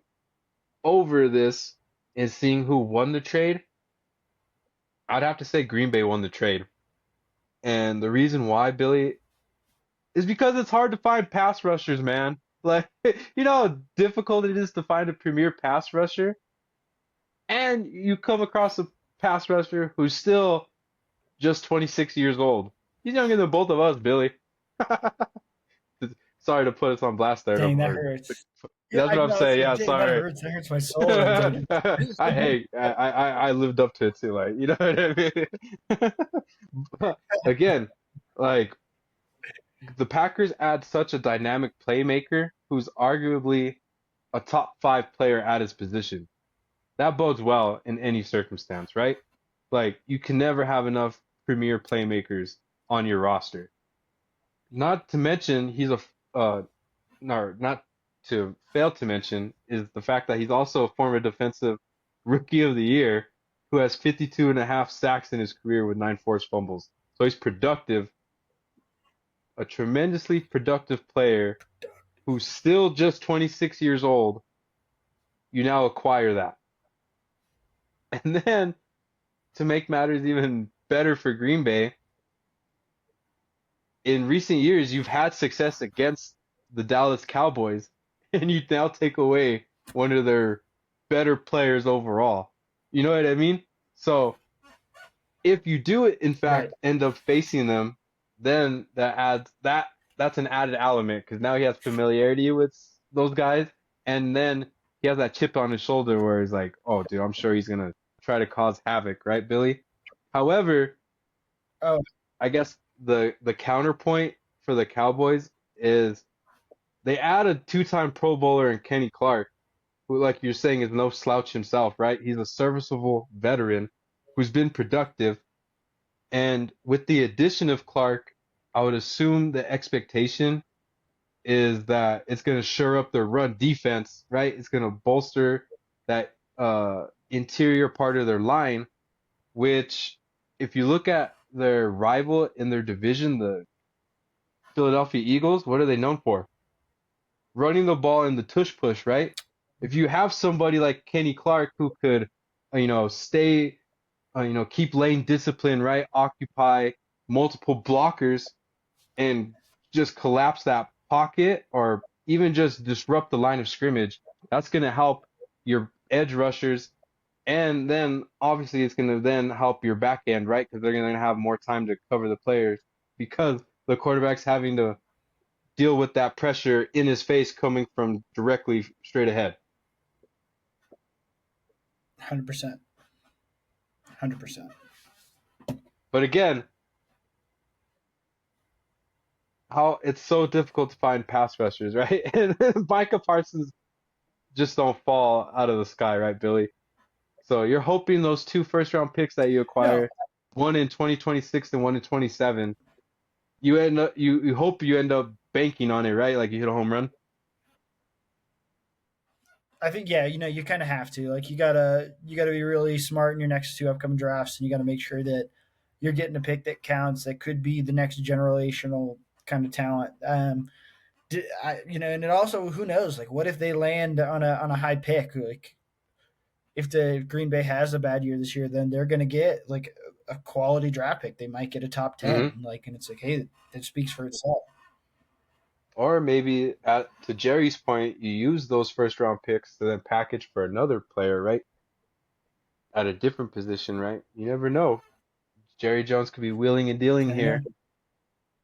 [SPEAKER 1] over this and seeing who won the trade, I'd have to say Green Bay won the trade. And the reason why, Billy, is because it's hard to find pass rushers, man. Like, you know how difficult it is to find a premier pass rusher? And you come across a pass rusher who's still just 26 years old. He's younger than both of us, Billy. Sorry to put us on blast there.
[SPEAKER 2] Dang, that
[SPEAKER 1] Or
[SPEAKER 2] hurts. Yeah,
[SPEAKER 1] that's
[SPEAKER 2] I
[SPEAKER 1] what I'm
[SPEAKER 2] know. It's
[SPEAKER 1] saying.
[SPEAKER 2] like,
[SPEAKER 1] Yeah,
[SPEAKER 2] dang, that
[SPEAKER 1] sorry.
[SPEAKER 2] hurts. That hurts my soul right there, dude.
[SPEAKER 1] I hate. I lived up to it too. Like, you know what I mean? But again, like the Packers add such a dynamic playmaker who's arguably a top five player at his position. That bodes well in any circumstance, right? Like you can never have enough premier playmakers on your roster. Not to mention he's a no, not to fail to mention is the fact that he's also a former defensive rookie of the year who has 52 and a half sacks in his career with 9 forced fumbles. So he's productive, a tremendously productive player who's still just 26 years old. You now acquire that. And then to make matters even better for Green Bay, in recent years, you've had success against the Dallas Cowboys, and you now take away one of their better players overall. You know what I mean? So if you do, in
[SPEAKER 2] Right.
[SPEAKER 1] fact, end up facing them, then that's an added element because now he has familiarity with those guys, and then he has that chip on his shoulder where he's like, "Oh, dude, I'm sure he's gonna try to cause havoc, right, Billy?" However,
[SPEAKER 2] Oh,
[SPEAKER 1] I guess the counterpoint for the Cowboys is they add a two-time Pro Bowler in Kenny Clark, who, like you're saying, is no slouch himself, right? He's a serviceable veteran who's been productive, and with the addition of Clark, I would assume the expectation is that it's going to shore up their run defense, right? It's going to bolster that interior part of their line, which, if you look at their rival in their division, the Philadelphia Eagles, what are they known for? Running the ball in the tush push, right? If you have somebody like Kenny Clark who could, stay, keep lane discipline, right? Occupy multiple blockers and just collapse that pocket or even just disrupt the line of scrimmage, that's going to help your edge rushers. And then obviously it's going to then help your back end, right? Because they're going to have more time to cover the players because the quarterback's having to deal with that pressure in his face coming from directly straight ahead.
[SPEAKER 2] 100%. 100%.
[SPEAKER 1] But again, how it's so difficult to find pass rushers, right? And Micah Parsons just don't fall out of the sky, right, Billy? So you're hoping those two first round picks that you
[SPEAKER 2] No,
[SPEAKER 1] acquire, one in 2026 and one in 27, you hope you end up banking on it, right? Like you hit a home run.
[SPEAKER 2] I think yeah, you kind of have to. Like you gotta be really smart in your next two upcoming drafts, and you got to make sure that you're getting a pick that counts. That could be the next generational kind of talent. And it also who knows? Like, what if they land on a high pick? Like, if the Green Bay has a bad year this year, then they're going to get like a quality draft pick. They might get a top
[SPEAKER 1] Hmm.
[SPEAKER 2] 10. Like, and it's like, hey, that speaks for itself.
[SPEAKER 1] Or maybe to Jerry's point, you use those first round picks to then package for another player, right? At a different position, right? You never know. Jerry Jones could be wheeling and dealing
[SPEAKER 2] I know.
[SPEAKER 1] here.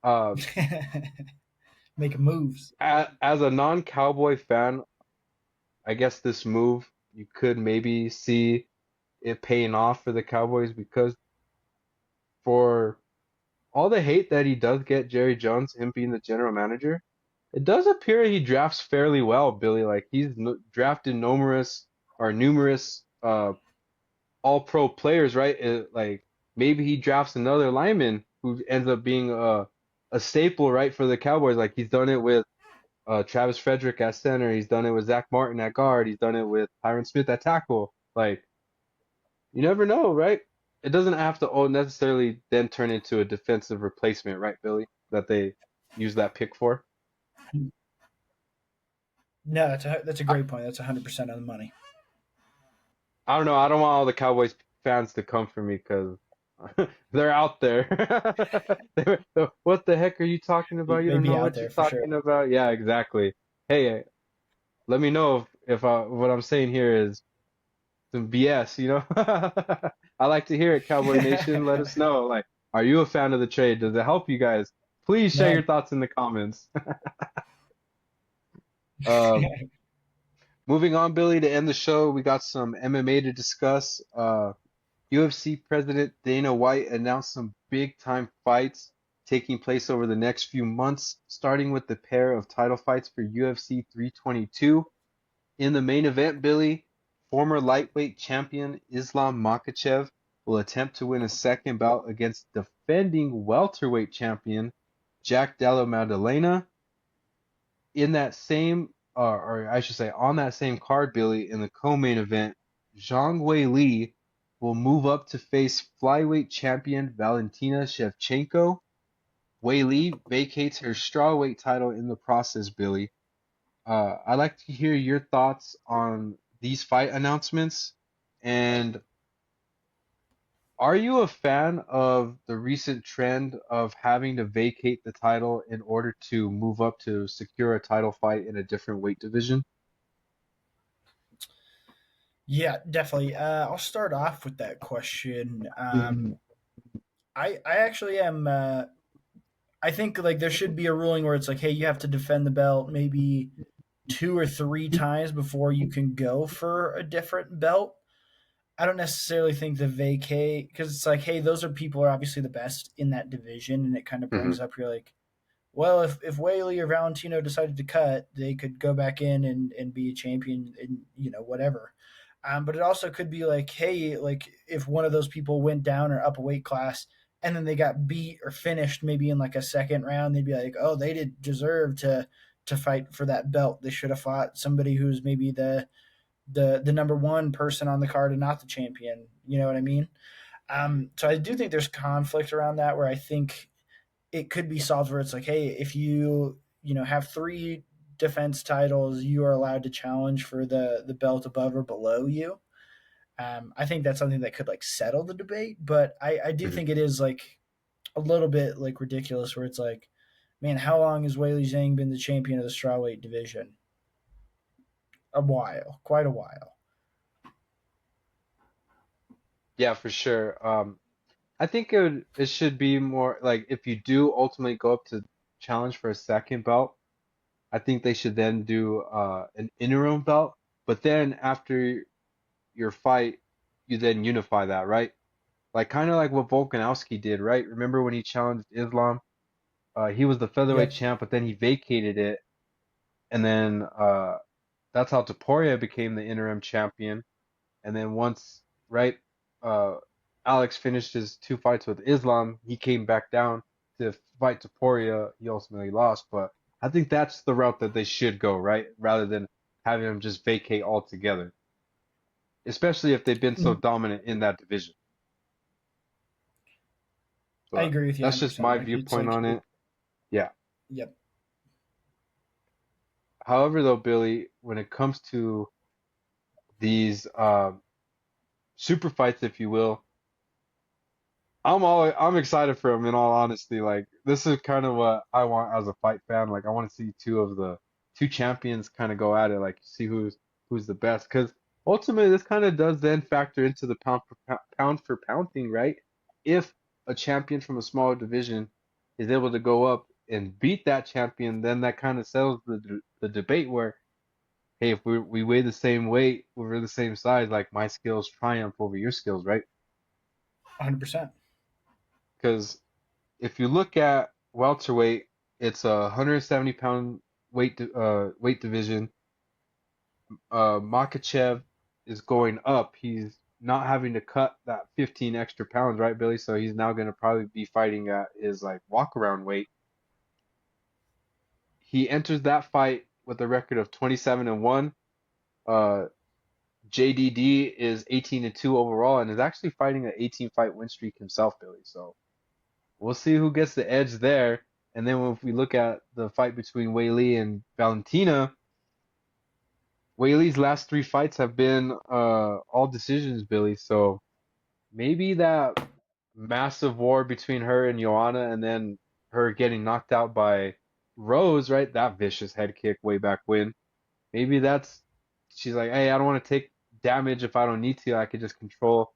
[SPEAKER 1] Uh,
[SPEAKER 2] Making moves.
[SPEAKER 1] as a non-Cowboy fan, I guess this move you could maybe see it paying off for the Cowboys because for all the hate that he does get, Jerry Jones, him being the general manager, it does appear he drafts fairly well, Billy. Like he's drafted numerous all-pro players, right? Like maybe he drafts another lineman who ends up being a staple, right, for the Cowboys. Like he's done it with Travis Frederick at center. He's done it with Zach Martin at guard. He's done it with Tyron Smith at tackle. Like you never know, right? It doesn't have to all necessarily then turn into a defensive replacement, right, Billy? That they use that pick for.
[SPEAKER 2] No, that's a
[SPEAKER 1] I,
[SPEAKER 2] great point. That's 100% on the money.
[SPEAKER 1] I don't know. I don't want all the Cowboys fans to come for me because they're out there. What the heck are you talking about? You don't
[SPEAKER 2] Maybe
[SPEAKER 1] know
[SPEAKER 2] out
[SPEAKER 1] what you're
[SPEAKER 2] there for sure.
[SPEAKER 1] talking about. Yeah, exactly. Hey, let me know if what I'm saying here is some BS, you know? I like to hear it, Cowboy Nation. Let us know. Like, are you a fan of the trade? Does it help you guys? Please share your
[SPEAKER 2] No.
[SPEAKER 1] thoughts in the comments. Um, moving on, Billy, to end the show, we got some MMA to discuss. UFC President Dana White announced some big time fights taking place over the next few months, starting with the pair of title fights for UFC 322. In the main event, Billy, former lightweight champion Islam Makhachev will attempt to win a second bout against defending welterweight champion Jack Della Maddalena. In that same, or I should say, on that same card, Billy, in the co-main event, Zhang Weili will move up to face flyweight champion Valentina Shevchenko. Weili vacates her strawweight title in the process, Billy. I'd like to hear your thoughts on these fight announcements. And are you a fan of the recent trend of having to vacate the title in order to move up to secure a title fight in a different weight division?
[SPEAKER 2] Yeah, definitely. I'll start off with that question. I actually am. I think like there should be a ruling where it's like, hey, you have to defend the belt maybe two or three times before you can go for a different belt. I don't necessarily think the vacate because it's like, hey, those are people who are obviously the best in that division, and it kind of
[SPEAKER 1] Hmm.
[SPEAKER 2] brings up you're like, well, if Whaley or Valentino decided to cut, they could go back in and be a champion and whatever. But it also could be like, hey, like if one of those people went down or up a weight class and then they got beat or finished maybe in like a second round, they'd be like, oh, they did deserve to fight for that belt. They should have fought somebody who's maybe the number one person on the card and not the champion. You know what I mean? So I do think there's conflict around that where I think it could be solved where it's like, hey, if you have three defense titles, you are allowed to challenge for the belt above or below you. I think that's something that could like settle the debate, but I do
[SPEAKER 1] Hmm.
[SPEAKER 2] think it is like a little bit like ridiculous where it's like, man, how long has Weili Zhang been the champion of the strawweight division? A while, quite a while.
[SPEAKER 1] Yeah, for sure. I think it should be more like if you do ultimately go up to challenge for a second belt, I think they should then do an interim belt, but then after your fight, you then unify that, right? Like kind of like what Volkanovski did, right? Remember when he challenged Islam? He was the featherweight
[SPEAKER 2] Yep.
[SPEAKER 1] champ, but then he vacated it, and then that's how Topuria became the interim champion. And then once, right, uh, Alex finished his 2 fights with Islam, he came back down to fight Topuria. He ultimately lost, but I think that's the route that they should go, right? Rather than having him just vacate altogether, especially if they've been so
[SPEAKER 2] Mhm.
[SPEAKER 1] dominant in that division.
[SPEAKER 2] I
[SPEAKER 1] But
[SPEAKER 2] agree with you
[SPEAKER 1] that's just
[SPEAKER 2] 100%.
[SPEAKER 1] my
[SPEAKER 2] Like it's
[SPEAKER 1] viewpoint
[SPEAKER 2] like,
[SPEAKER 1] on it. Yeah.
[SPEAKER 2] yep.
[SPEAKER 1] However, though, Billy, when it comes to these super fights, if you will, I'm excited for him in all honesty. Like this is kind of what I want as a fight fan. Like I want to see two champions kind of go at it. Like see who's the best. Because ultimately, this kind of does then factor into the pound for pound thing, right? If a champion from a smaller division is able to go up and beat that champion, then that kind of settles the debate where, hey, if we weigh the same weight, we're the same size, like my skills triumph over your skills, right?
[SPEAKER 2] 100%.
[SPEAKER 1] Because if you look at welterweight, it's a 170-pound weight division. Makachev is going up. He's not having to cut that 15 extra pounds, right, Billy? So he's now going to probably be fighting at his like walk around weight. He enters that fight with a record of 27-1. Uh, JDD is 18-2 overall and is actually fighting an 18 fight win streak himself, Billy. So we'll see who gets the edge there. And then if we look at the fight between Wei Li and Valentina, Wei Li's last 3 fights have been all decisions, Billy. So maybe that massive war between her and Joanna, and then her getting knocked out by Rose, right? That vicious head kick way back when. Maybe that's she's like, hey, I don't want to take damage if I don't need to. I could just control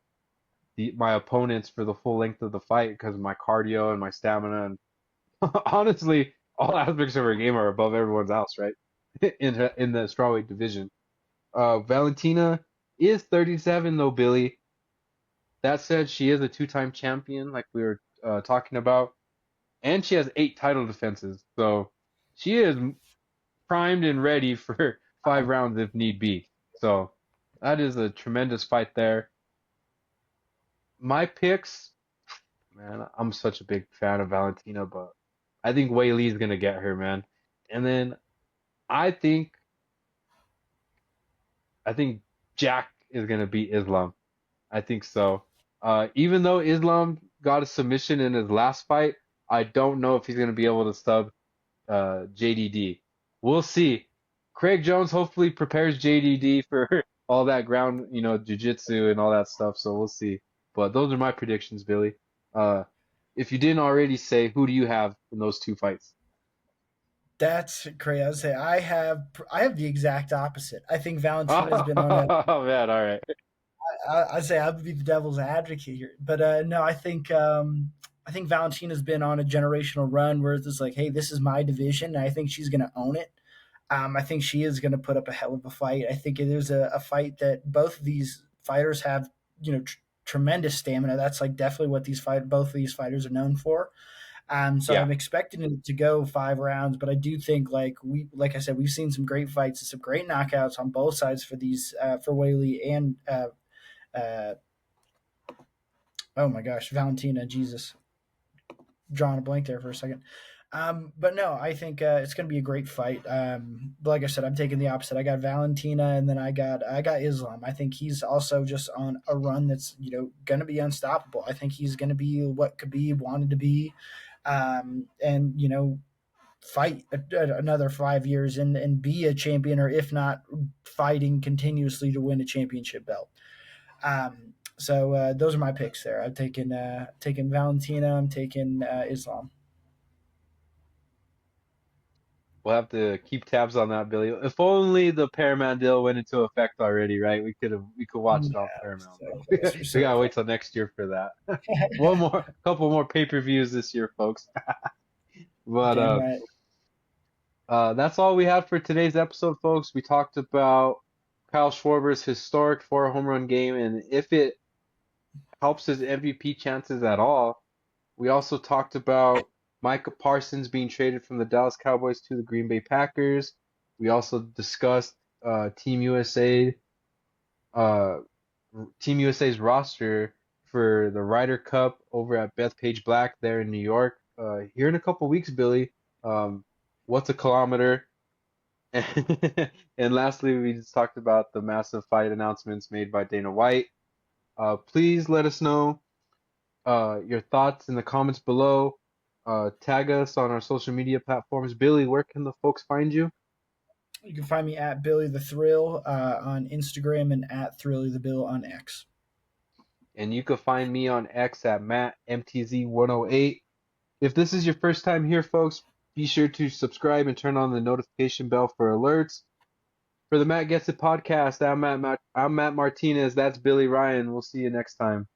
[SPEAKER 1] my opponents for the full length of the fight because of my cardio and my stamina. And honestly, all aspects of her game are above everyone's else, right? In the strawweight division. Valentina is 37 though, Billy. That said, she is a two-time champion, like we were talking about, and she has 8 title defenses. So she is primed and ready for 5 rounds if need be. So that is a tremendous fight there. My picks, man, I'm such a big fan of Valentina, but I think Wei Li's gonna get her, man. And then I think I think Jack is gonna beat Islam. I think so. Even though Islam got a submission in his last fight, I don't know if he's gonna be able to sub JDD. We'll see. Craig Jones hopefully prepares JDD for all that ground, jujitsu and all that stuff. So we'll see. But those are my predictions, Billy. Uh, if you didn't already say, who do you have in those 2 fights?
[SPEAKER 2] That's crazy. I would say I have the exact opposite. I think Valentina's been on a.
[SPEAKER 1] Oh man, all right.
[SPEAKER 2] I'd say I would be the devil's advocate here, but no, I think Valentina's been on a generational run where it's like, hey, this is my division, and I think she's going to own it. I think she is going to put up a hell of a fight. I think it is a fight that both of these fighters have, tremendous stamina. That's like definitely what both of these fighters are known for. So
[SPEAKER 1] Yeah.
[SPEAKER 2] I'm expecting it to go 5 rounds, but I do think like I said, we've seen some great fights and some great knockouts on both sides for these for Whaley and uh, oh my gosh, Valentina, Jesus, drawing a blank there for a second. But no, I think it's going to be a great fight. But like I said, I'm taking the opposite. I got Valentina, and then I got Islam. I think he's also just on a run that's going to be unstoppable. I think he's going to be what Khabib wanted to be, and fight another 5 years and be a champion, or if not, fighting continuously to win a championship belt. So those are my picks there. I've taken Valentina. I'm taking Islam.
[SPEAKER 1] We'll have to keep tabs on that, Billy. If only the Paramount deal went into effect already, right? We could watch
[SPEAKER 2] Yeah,
[SPEAKER 1] it on Paramount,
[SPEAKER 2] so
[SPEAKER 1] but
[SPEAKER 2] close. We're
[SPEAKER 1] we
[SPEAKER 2] so
[SPEAKER 1] gotta wait
[SPEAKER 2] close.
[SPEAKER 1] till next year for that. One more, couple more pay-per-views this year, folks. But
[SPEAKER 2] Damn right.
[SPEAKER 1] That's all we have for today's episode, folks. We talked about Kyle Schwarber's historic 4 home run game and if it helps his MVP chances at all. We also talked about Micah Parsons being traded from the Dallas Cowboys to the Green Bay Packers. We also discussed Team USA, uh, Team USA's roster for the Ryder Cup over at Bethpage Black there in New York. Here in a couple weeks, Billy. Um, what's a kilometer? And lastly, we just talked about the massive fight announcements made by Dana White. Please let us know your thoughts in the comments below. Tag us on our social media platforms. Billy, where can the folks find you?
[SPEAKER 2] You can find me at Billy the Thrill on Instagram and at Thrilly the Bill on X.
[SPEAKER 1] And you can find me on X at MattMTZ108. If this is your first time here, folks, be sure to subscribe and turn on the notification bell for alerts. For the Matt Gets It podcast, I'm Matt Martinez. That's Billy Ryan. We'll see you next time.